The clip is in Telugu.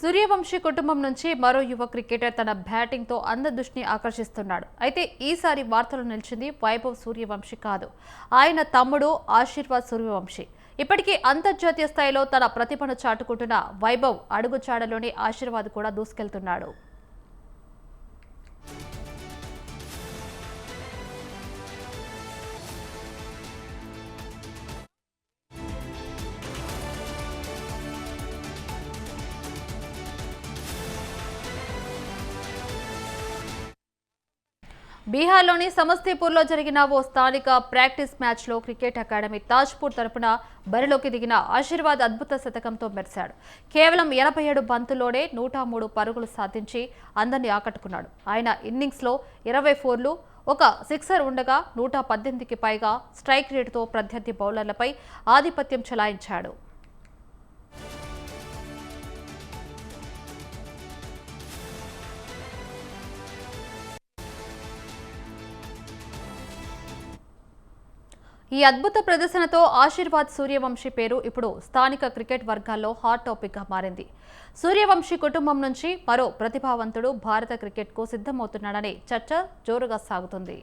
సూర్యవంశీ కుటుంబం నుంచి మరో యువ క్రికెటర్ తన బ్యాటింగ్తో అందరి దృష్టిని ఆకర్షిస్తున్నాడు. అయితే ఈసారి వార్తలు నిలిచింది వైభవ్ సూర్యవంశీ కాదు, ఆయన తమ్ముడు ఆశీర్వాద్ సూర్యవంశీ. ఇప్పటికీ అంతర్జాతీయ స్థాయిలో తన ప్రతిభను చాటుకుంటున్న వైభవ్ అడుగుచాడలోని ఆశీర్వాద్ కూడా దూసుకెళ్తున్నాడు. బీహార్లోని సమస్తీపూర్లో జరిగిన ఓ స్థానిక ప్రాక్టీస్ మ్యాచ్లో క్రికెట్ అకాడమీ తాజ్పూర్ తరపున బరిలోకి దిగిన ఆశీర్వాద్ అద్భుత శతకంతో మెరిశాడు. కేవలం 87 బంతుల్లోనే 103 పరుగులు సాధించి అందరినీ ఆకట్టుకున్నాడు. ఆయన ఇన్నింగ్స్లో 20 ఫోర్లు, ఒక సిక్సర్ ఉండగా 118కి పైగా స్ట్రైక్ రేటుతో ప్రత్యర్థి బౌలర్లపై ఆధిపత్యం చెలాయించాడు. ఈ అద్భుత ప్రదర్శనతో ఆశీర్వాద్ సూర్యవంశీ పేరు ఇప్పుడు స్థానిక క్రికెట్ వర్గాల్లో హాట్ టాపిక్గా మారింది. సూర్యవంశీ కుటుంబం నుంచి మరో ప్రతిభావంతుడు భారత క్రికెట్కు సిద్ధమవుతున్నాడనే చర్చ జోరుగా సాగుతుంది.